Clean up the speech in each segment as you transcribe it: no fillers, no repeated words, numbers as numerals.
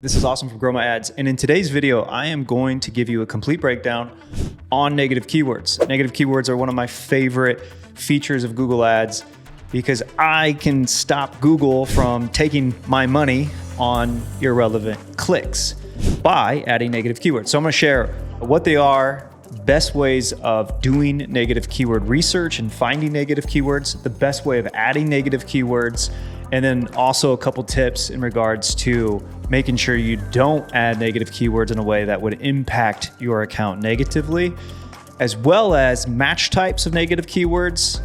This is Awesome from Grow My Ads, and in today's video, I am going to give you a complete breakdown on negative keywords. Negative keywords are one of my favorite features of Google Ads because I can stop Google from taking my money on irrelevant clicks by adding negative keywords. So I'm going to share what they are, best ways of doing negative keyword research and finding negative keywords, the best way of adding negative keywords, and then also a couple tips in regards to making sure you don't add negative keywords in a way that would impact your account negatively, as well as match types of negative keywords.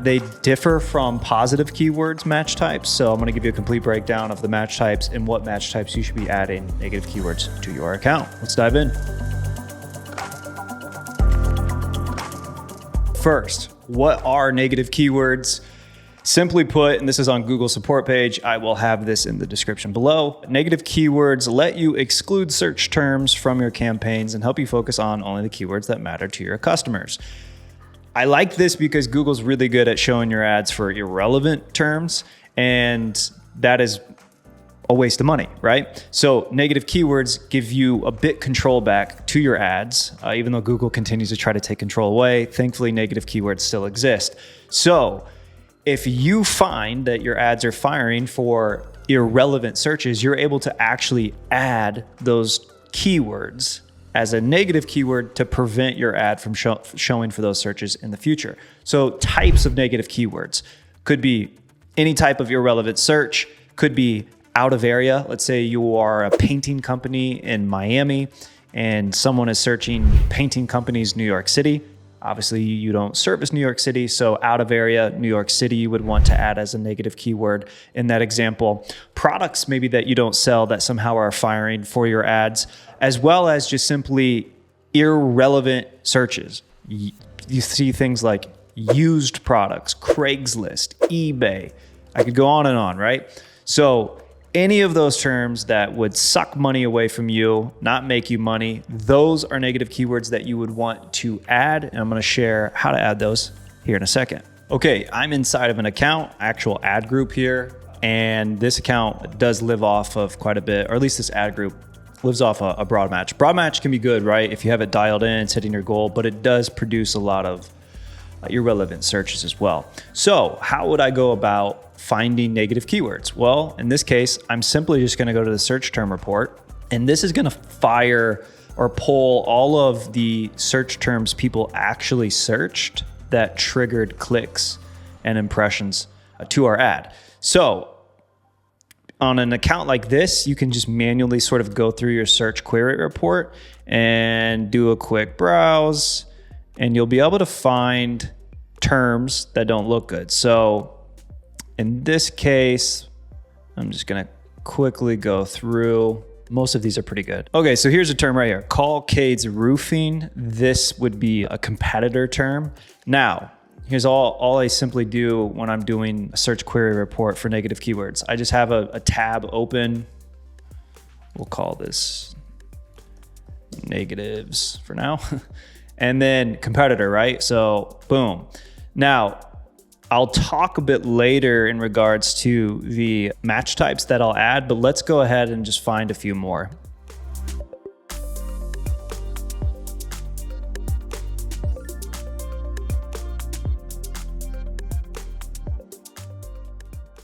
They differ from positive keywords match types. So I'm going to give you a complete breakdown of the match types and what match types you should be adding negative keywords to your account. Let's dive in. First, what are negative keywords? Simply put, and this is on Google's support page, I will have this in the description below. Negative keywords let you exclude search terms from your campaigns and help you focus on only the keywords that matter to your customers. I like this because Google's really good at showing your ads for irrelevant terms, and that is a waste of money, right? So negative keywords give you a bit control back to your ads, even though Google continues to try to take control away. Thankfully, negative keywords still exist. So if you find that your ads are firing for irrelevant searches, you're able to actually add those keywords as a negative keyword to prevent your ad from showing for those searches in the future. So types of negative keywords could be any type of irrelevant search, could be out of area. Let's say you are a painting company in Miami and someone is searching painting companies New York City. Obviously, you don't service New York City, so out of area, New York City, you would want to add as a negative keyword in that example. Products maybe that you don't sell that somehow are firing for your ads, as well as just simply irrelevant searches. You see things like used products, Craigslist, eBay. I could go on, right? So any of those terms that would suck money away from you, not make you money, those are negative keywords that you would want to add. And I'm going to share how to add those here in a second. Okay, I'm inside of an account, actual ad group here. And this account does live off of quite a bit, or at least this ad group lives off a broad match. Broad match can be good, right? If you have it dialed in, it's hitting your goal, but it does produce a lot of irrelevant searches as well. So how would I go about finding negative keywords? Well, in this case, I'm simply just going to go to the search term report, and this is going to fire or pull all of the search terms people actually searched that triggered clicks and impressions to our ad. So on an account like this, you can just manually sort of go through your search query report and do a quick browse, and you'll be able to find terms that don't look good. So in this case, I'm just gonna quickly go through. Most of these are pretty good. Okay, so here's a term right here, Caulcades Roofing. This would be a competitor term. Now, here's all I simply do when I'm doing a search query report for negative keywords. I just have a tab open. We'll call this negatives for now. And then competitor, right? So boom. Now, I'll talk a bit later in regards to the match types that I'll add, but let's go ahead and just find a few more.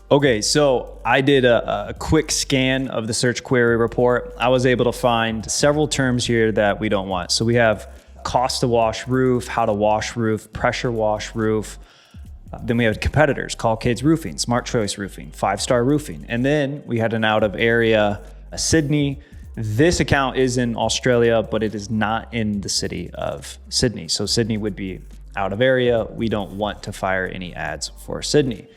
Okay, so I did a quick scan of the search query report. I was able to find several terms here that we don't want. So we have cost to wash roof, how to wash roof, pressure wash roof. Then we had competitors, Caulcades Roofing, Smart Choice Roofing, 5-star roofing. And then we had an out of area, Sydney. This account is in Australia, but it is not in the city of Sydney. So Sydney would be out of area. We don't want to fire any ads for Sydney.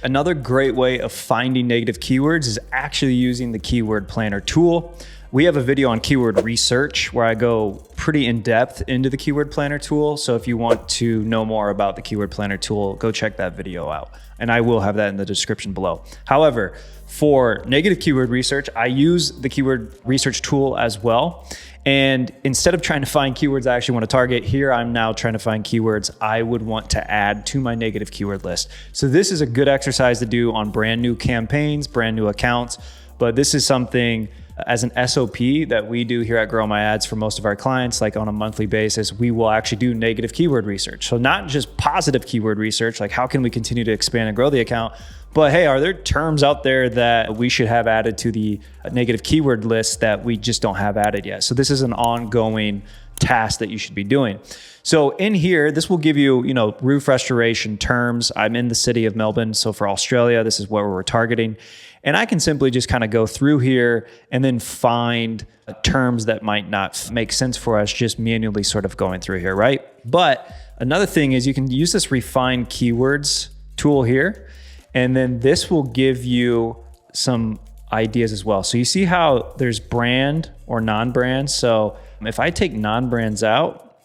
Another great way of finding negative keywords is actually using the keyword planner tool. We have a video on keyword research where I go pretty in depth into the keyword planner tool. So if you want to know more about the keyword planner tool, go check that video out. And I will have that in the description below. However, for negative keyword research, I use the keyword research tool as well. And instead of trying to find keywords I actually want to target, here I'm now trying to find keywords I would want to add to my negative keyword list. So this is a good exercise to do on brand new campaigns, brand new accounts, but this is something as an SOP that we do here at Grow My Ads for most of our clients, like on a monthly basis, we will actually do negative keyword research. So not just positive keyword research, like how can we continue to expand and grow the account, but hey, are there terms out there that we should have added to the negative keyword list that we just don't have added yet? So this is an ongoing task that you should be doing. So in here, this will give you, roof restoration terms. I'm in the city of Melbourne. So for Australia, this is where we're targeting. And I can simply just kind of go through here and then find terms that might not make sense for us, just manually sort of going through here, right? But another thing is you can use this refine keywords tool here, and then this will give you some ideas as well. So you see how there's brand or non-brand. So if I take non-brands out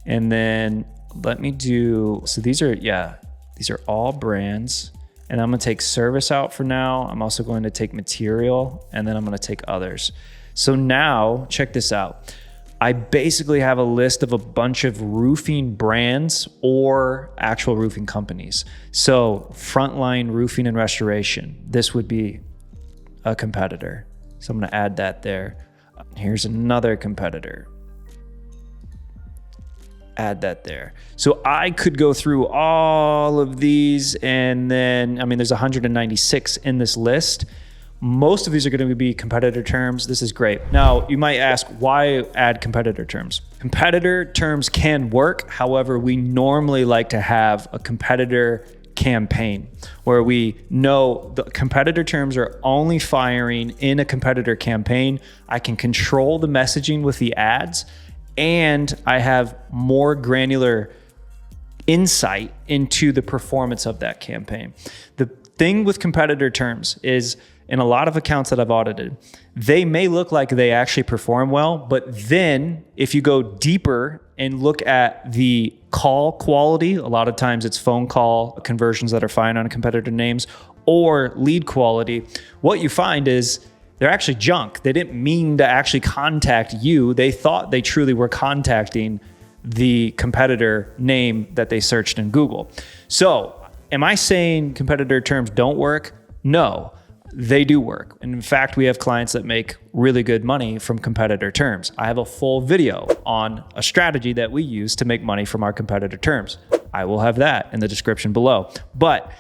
and then let me do, so these are all brands. And I'm gonna take service out for now. I'm also going to take material, and then I'm gonna take others. So now, check this out. I basically have a list of a bunch of roofing brands or actual roofing companies. So Frontline Roofing and Restoration, this would be a competitor. So I'm gonna add that there. Here's another competitor. Add that there. So I could go through all of these, and then, there's 196 in this list. Most of these are going to be competitor terms. This is great. Now, you might ask, why add competitor terms? Competitor terms can work. However, we normally like to have a competitor campaign where we know the competitor terms are only firing in a competitor campaign. I can control the messaging with the ads, and I have more granular insight into the performance of that campaign. The thing with competitor terms is, in a lot of accounts that I've audited, they may look like they actually perform well, but then if you go deeper and look at the call quality, a lot of times it's phone call conversions that are fine on competitor names, or lead quality, what you find is they're actually junk. They didn't mean to actually contact you. They thought they truly were contacting the competitor name that they searched in Google. So am I saying competitor terms don't work? No, they do work. And in fact, we have clients that make really good money from competitor terms. I have a full video on a strategy that we use to make money from our competitor terms. I will have that in the description below. But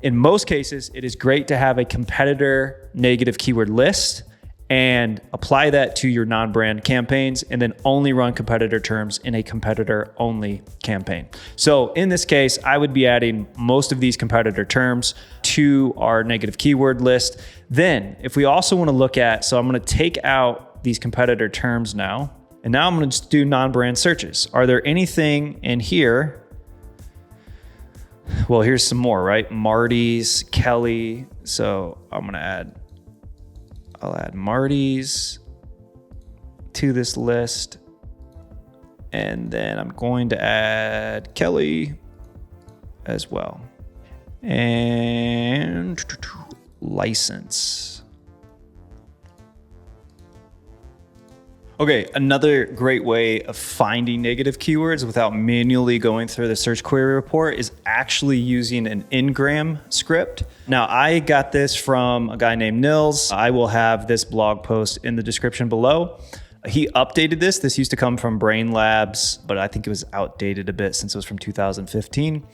in most cases, it is great to have a competitor negative keyword list and apply that to your non-brand campaigns, and then only run competitor terms in a competitor only campaign. So in this case, I would be adding most of these competitor terms to our negative keyword list. Then if we also want to look at, so I'm going to take out these competitor terms now, and now I'm going to just do non-brand searches. Are there anything in here? Well, here's some more, right? Marty's, Kelly. So I'll add Marty's to this list. And then I'm going to add Kelly as well. And license. Okay, another great way of finding negative keywords without manually going through the search query report is actually using an Ngram script. Now, I got this from a guy named Nils. I will have this blog post in the description below. He updated this. This used to come from Brain Labs, but I think it was outdated a bit since it was from 2015.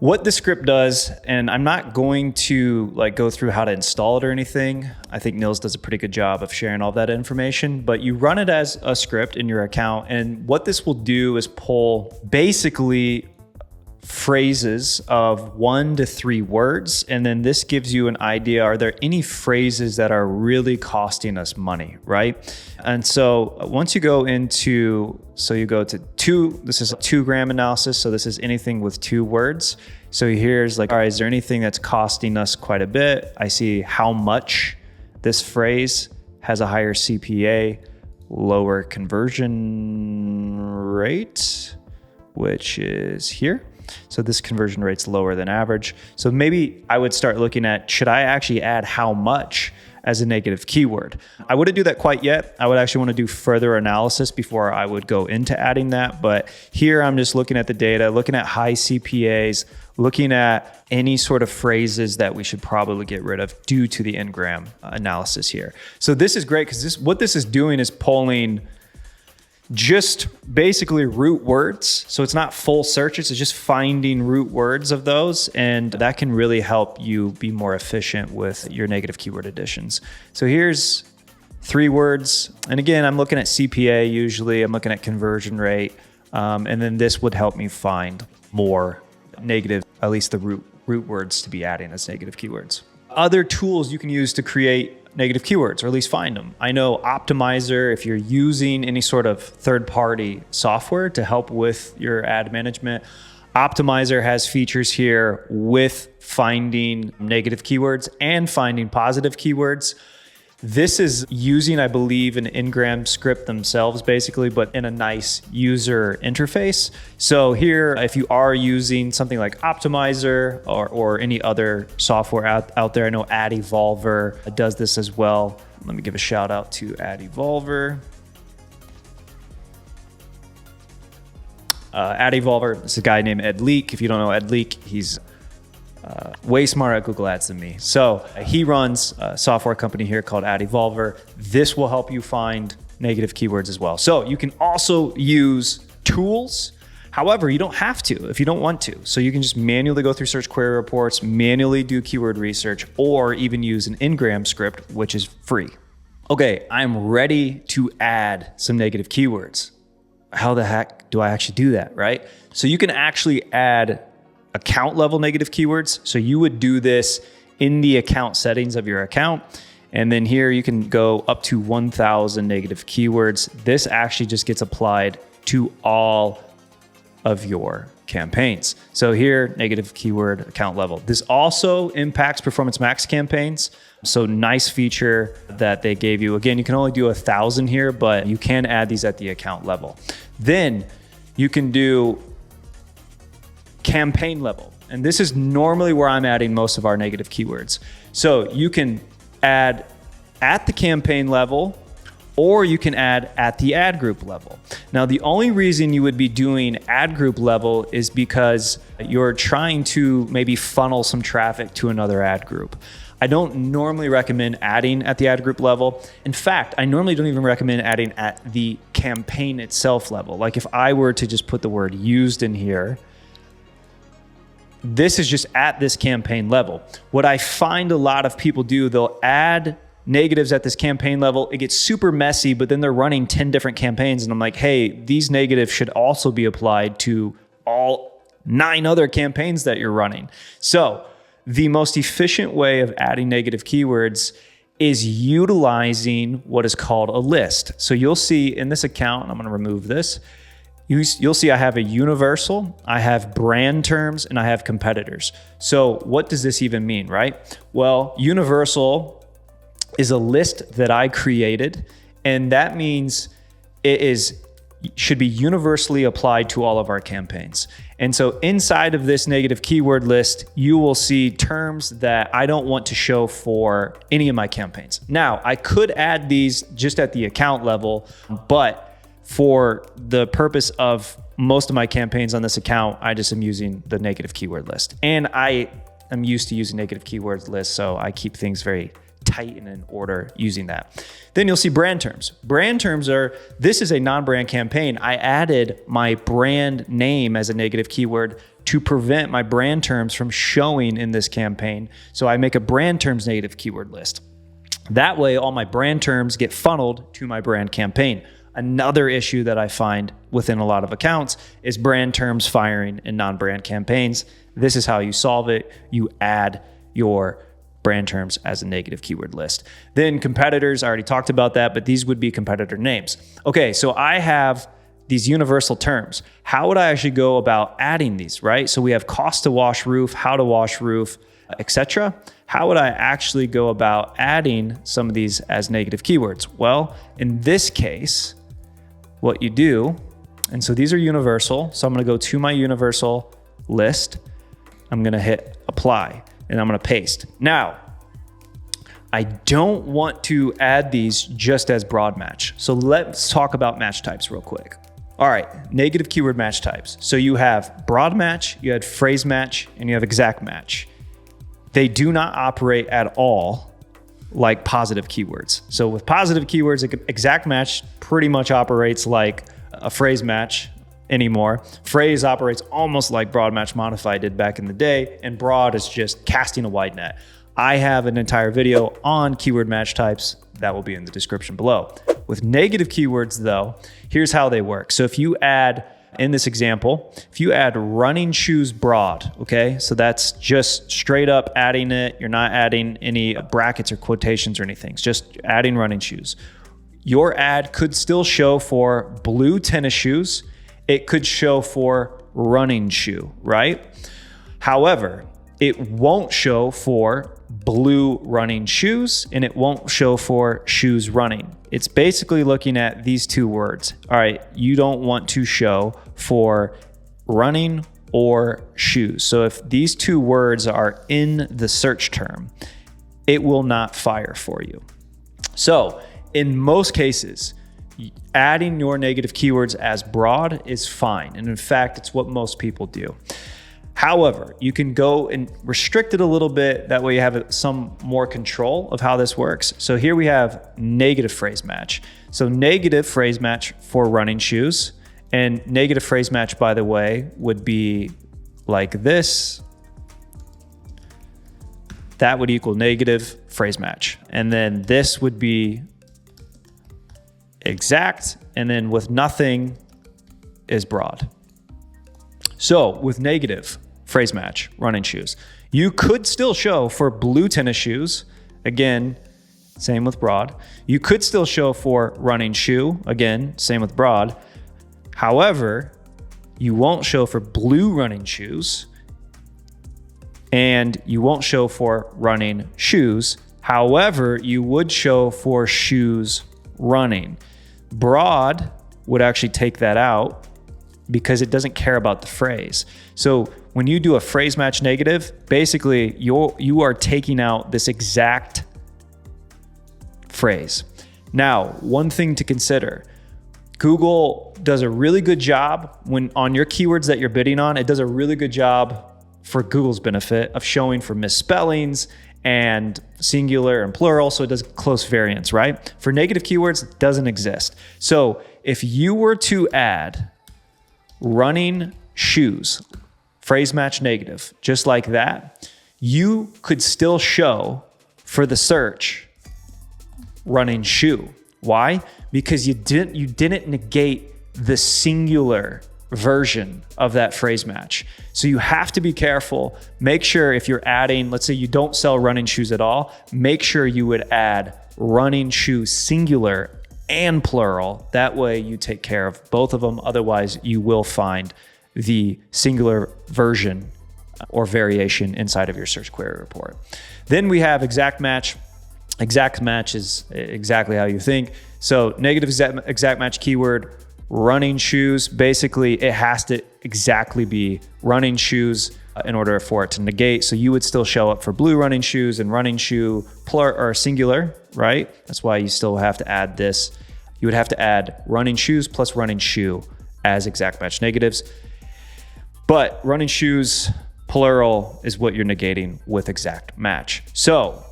What the script does, and I'm not going to go through how to install it or anything. I think Nils does a pretty good job of sharing all that information, but you run it as a script in your account. And what this will do is pull basically phrases of 1 to 3 words. And then this gives you an idea, are there any phrases that are really costing us money, right? And so once you go into, so you go to 2, this is a 2 gram analysis. So this is anything with 2 words. So here's all right, is there anything that's costing us quite a bit? I see how much this phrase has a higher CPA, lower conversion rate, which is here. So this conversion rate's lower than average. So maybe I would start looking at, should I actually add how much as a negative keyword? I wouldn't do that quite yet. I would actually want to do further analysis before I would go into adding that. But here I'm just looking at the data, looking at high CPAs, looking at any sort of phrases that we should probably get rid of due to the n-gram analysis here. So this is great because what this is doing is pulling just basically root words. So it's not full searches, it's just finding root words of those. And that can really help you be more efficient with your negative keyword additions. So here's 3 words. And again, I'm looking at CPA usually, I'm looking at conversion rate. And then this would help me find more negative, at least the root words to be adding as negative keywords. Other tools you can use to create negative keywords, or at least find them. I know Optimizer, if you're using any sort of third-party software to help with your ad management, Optimizer has features here with finding negative keywords and finding positive keywords. This is using, I believe, an n-gram script themselves, basically, but in a nice user interface. So here, if you are using something like Optimizer or any other software out there, I know Ad Evolver does this as well. Let me give a shout out to Ad Evolver. Ad Evolver is a guy named Ed Leek. If you don't know Ed Leek, he's way smarter at Google Ads than me. So he runs a software company here called Ad Evolver. This will help you find negative keywords as well. So you can also use tools. However, you don't have to if you don't want to. So you can just manually go through search query reports, manually do keyword research, or even use an n-gram script, which is free. Okay, I'm ready to add some negative keywords. How the heck do I actually do that, right? So you can actually add account level negative keywords. So you would do this in the account settings of your account. And then here you can go up to 1,000 negative keywords. This actually just gets applied to all of your campaigns. So here, negative keyword account level. This also impacts Performance Max campaigns. So nice feature that they gave you. Again, you can only do 1,000 here, but you can add these at the account level. Then you can do campaign level. And this is normally where I'm adding most of our negative keywords. So you can add at the campaign level, or you can add at the ad group level. Now, the only reason you would be doing ad group level is because you're trying to maybe funnel some traffic to another ad group. I don't normally recommend adding at the ad group level. In fact, I normally don't even recommend adding at the campaign itself level. Like if I were to just put the word used in here, this is just at this campaign level. What I find a lot of people do, they'll add negatives at this campaign level. It gets super messy, but then they're running 10 different campaigns. And I'm like, hey, these negatives should also be applied to all 9 other campaigns that you're running. So the most efficient way of adding negative keywords is utilizing what is called a list. So you'll see in this account, I'm going to remove this. You'll see I have a universal, I have brand terms, and I have competitors. So what does this even mean, right? Well, universal is a list that I created, and that means it should be universally applied to all of our campaigns. And so inside of this negative keyword list, you will see terms that I don't want to show for any of my campaigns. Now, I could add these just at the account level, but for the purpose of most of my campaigns on this account, I just am using the negative keyword list. And I am used to using negative keywords lists, so I keep things very tight and in order using that. Then you'll see brand terms. Brand terms this is a non-brand campaign. I added my brand name as a negative keyword to prevent my brand terms from showing in this campaign. So I make a brand terms negative keyword list. That way, all my brand terms get funneled to my brand campaign. Another issue that I find within a lot of accounts is brand terms firing in non-brand campaigns. This is how you solve it. You add your brand terms as a negative keyword list. Then competitors, I already talked about that, but these would be competitor names. Okay, so I have these universal terms. How would I actually go about adding these, right? So we have cost to wash roof, how to wash roof, etc. How would I actually go about adding some of these as negative keywords? Well, in this case, what you do, and so these are universal. So I'm going to go to my universal list. I'm going to hit apply and I'm going to paste. Now, I don't want to add these just as broad match. So let's talk about match types real quick. All right, negative keyword match types. So you have broad match, you had phrase match, and you have exact match. They do not operate at all like positive keywords. So with positive keywords, exact match pretty much operates like a phrase match anymore. Phrase operates almost like broad match modified did back in the day, and broad is just casting a wide net. I have an entire video on keyword match types that will be in the description below. With negative keywords though, here's how they work. So if you add, in this example, if you add running shoes broad, okay? So that's just straight up adding it. You're not adding any brackets or quotations or anything. It's just adding running shoes. Your ad could still show for blue tennis shoes. It could show for running shoe, right? However, it won't show for blue running shoes, and it won't show for shoes running. It's basically looking at these two words. All right, you don't want to show for running or shoes. So if these two words are in the search term, it will not fire for you. So in most cases, adding your negative keywords as broad is fine. And in fact, it's what most people do. However, you can go and restrict it a little bit. That way you have some more control of how this works. So here we have negative phrase match. So negative phrase match for running shoes, and negative phrase match, by the way, would be like this. That would equal negative phrase match. And then this would be exact, and then with nothing is broad. So with negative phrase match, running shoes, you could still show for blue tennis shoes. Again, same with broad. You could still show for running shoe. Again, same with broad. However, you won't show for blue running shoes, and you won't show for running shoes. However, you would show for shoes running. Broad would actually take that out because it doesn't care about the phrase. So when you do a phrase match negative, basically you are taking out this exact phrase. Now, one thing to consider, Google does a really good job when on your keywords that you're bidding on, it does a really good job for Google's benefit of showing for misspellings and singular and plural, so it does close variants, right? For negative keywords, it doesn't exist. So if you were to add running shoes, phrase match negative, just like that, you could still show for the search running shoe. Why? Because you didn't negate the singular version of that phrase match. So you have to be careful. Make sure if you're adding, let's say you don't sell running shoes at all, make sure you would add running shoe singular and plural. That way you take care of both of them. Otherwise you will find the singular version or variation inside of your search query report. Then we have exact match. Exact match is exactly how you think. So negative exact match keyword, running shoes, basically it has to exactly be running shoes in order for it to negate. So you would still show up for blue running shoes and running shoe plural or singular, right? That's why you still have to add this. You would have to add running shoes plus running shoe as exact match negatives. But running shoes plural is what you're negating with exact match. So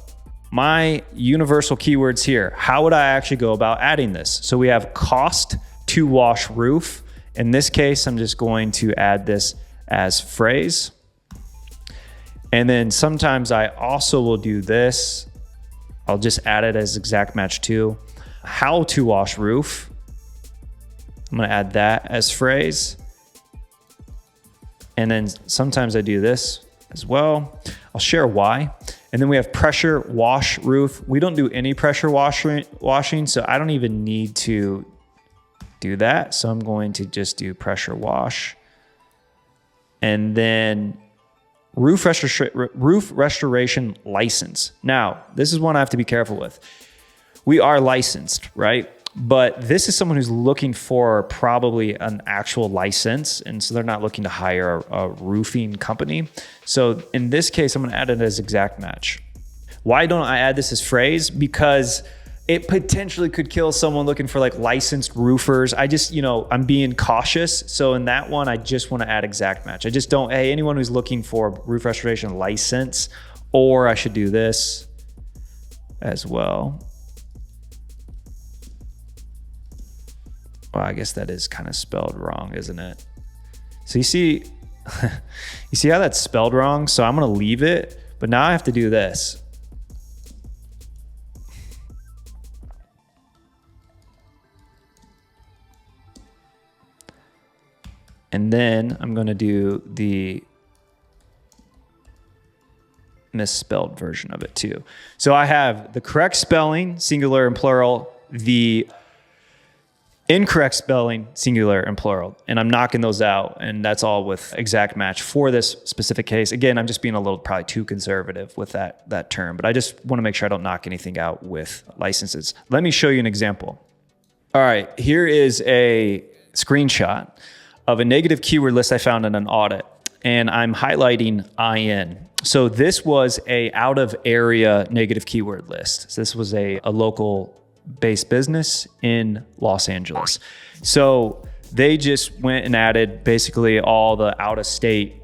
my universal keywords here, how would I actually go about adding this? So we have cost to wash roof. In this case, I'm just going to add this as phrase. And then sometimes I also will do this. I'll just add it as exact match too. How to wash roof. I'm going to add that as phrase. And then sometimes I do this as well. I'll share why. And then we have pressure wash roof. We don't do any pressure washing, so I don't even need to do that. So I'm going to just do pressure wash. And then roof restoration license. Now, this is one I have to be careful with. We are licensed, right? But this is someone who's looking for probably an actual license. And so they're not looking to hire a roofing company. So in this case, I'm going to add it as exact match. Why don't I add this as phrase? Because it potentially could kill someone looking for like licensed roofers. I just, I'm being cautious. So in that one, I just want to add exact match. I just don't, hey, anyone who's looking for roof restoration license, or I should do this as well. Well, I guess that is kind of spelled wrong, isn't it? So you see, you see how that's spelled wrong? So I'm going to leave it, but now I have to do this. And then I'm going to do the misspelled version of it too. So I have the correct spelling, singular and plural, the incorrect spelling, singular and plural, and I'm knocking those out, and that's all with exact match for this specific case. Again, I'm just being a little probably too conservative with that term, but I just want to make sure I don't knock anything out with licenses. Let me show you an example. All right, here is a screenshot of a negative keyword list I found in an audit, and I'm highlighting IN. So this was a out of area negative keyword list. So this was a local based business in Los Angeles. So they just went and added basically all the out of state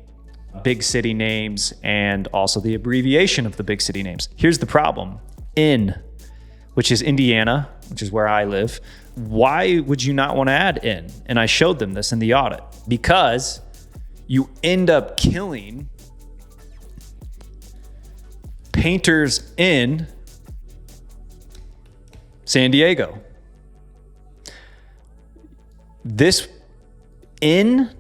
big city names and also the abbreviation of the big city names. Here's the problem. In, which is Indiana, which is where I live. Why would you not want to add in? And I showed them this in the audit, because you end up killing painters in San Diego. This in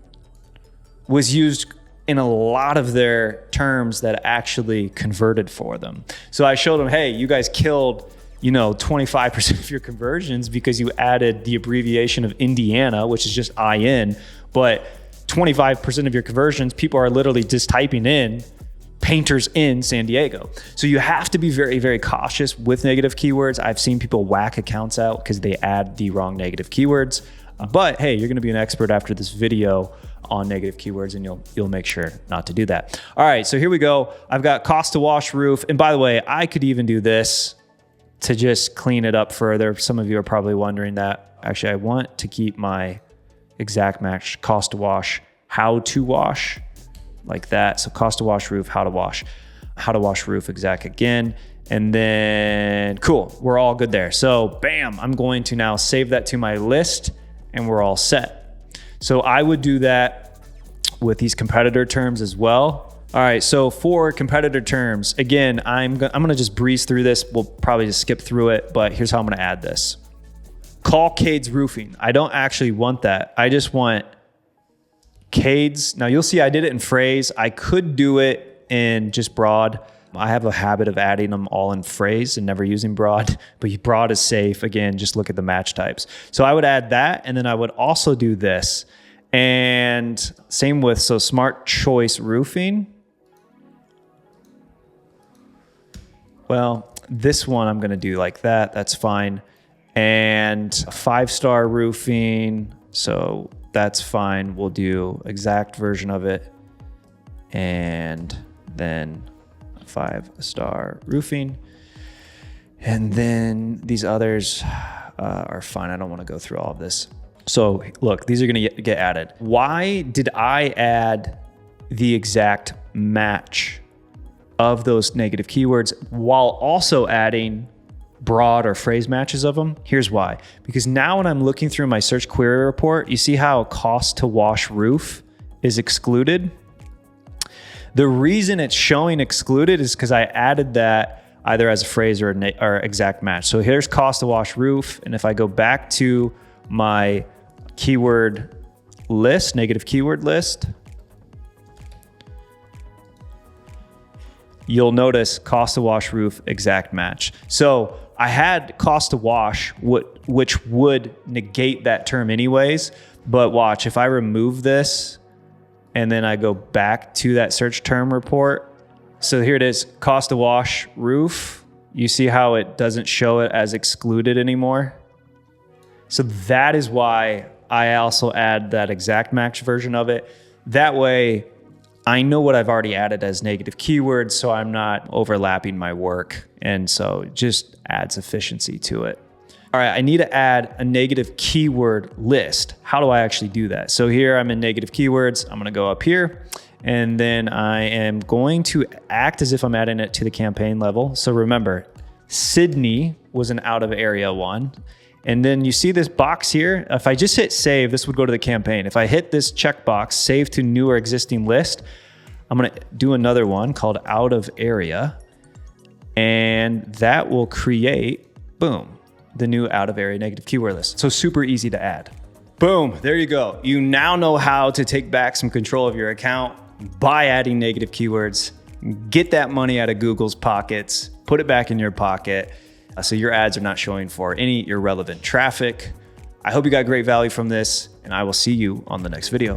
was used in a lot of their terms that actually converted for them. So I showed them, hey, you guys killed 25% of your conversions because you added the abbreviation of Indiana, which is just IN, but 25% of your conversions, people are literally just typing in painters in San Diego. So you have to be very, very cautious with negative keywords. I've seen people whack accounts out because they add the wrong negative keywords. But hey, you're going to be an expert after this video on negative keywords, and you'll make sure not to do that. All right, so here we go. I've got cost to wash roof. And by the way, I could even do this to just clean it up further. Some of you are probably wondering that. Actually, I want to keep my exact match cost to wash, how to wash, like that. So cost to wash roof, how to wash roof exact again. And then cool, we're all good there. So bam, I'm going to now save that to my list and we're all set. So I would do that with these competitor terms as well. All right, so for competitor terms, again, I'm gonna just breeze through this. We'll probably just skip through it, but here's how I'm gonna add this. Call Cades Roofing. I don't actually want that. I just want Cades. Now you'll see I did it in phrase. I could do it in just broad. I have a habit of adding them all in phrase and never using broad, but broad is safe. Again, just look at the match types. So I would add that, and then I would also do this. And same with, so Smart Choice Roofing. Well, this one I'm going to do like that. That's fine. And 5-star roofing. So that's fine. We'll do exact version of it. And then 5-star roofing. And then these others are fine. I don't want to go through all of this. So look, these are going to get added. Why did I add the exact match of those negative keywords while also adding broad or phrase matches of them? Here's why. Because now when I'm looking through my search query report, you see how cost to wash roof is excluded? The reason it's showing excluded is because I added that either as a phrase or exact match. So here's cost to wash roof. And if I go back to my keyword list, negative keyword list, you'll notice cost to wash roof, exact match. So I had cost to wash, which would negate that term anyways, but watch, if I remove this and then I go back to that search term report, so here it is, cost to wash roof, you see how it doesn't show it as excluded anymore? So that is why I also add that exact match version of it. That way, I know what I've already added as negative keywords, so I'm not overlapping my work. And so it just adds efficiency to it. All right, I need to add a negative keyword list. How do I actually do that? So here I'm in negative keywords. I'm gonna go up here, and then I am going to act as if I'm adding it to the campaign level. So remember, Sydney was an out of area one. And then you see this box here. If I just hit save, this would go to the campaign. If I hit this checkbox, save to new or existing list, I'm gonna do another one called out of area. And that will create, boom, the new out of area negative keyword list. So super easy to add. Boom, there you go. You now know how to take back some control of your account by adding negative keywords. Get that money out of Google's pockets, put it back in your pocket, so your ads are not showing for any irrelevant traffic. I hope you got great value from this, and I will see you on the next video.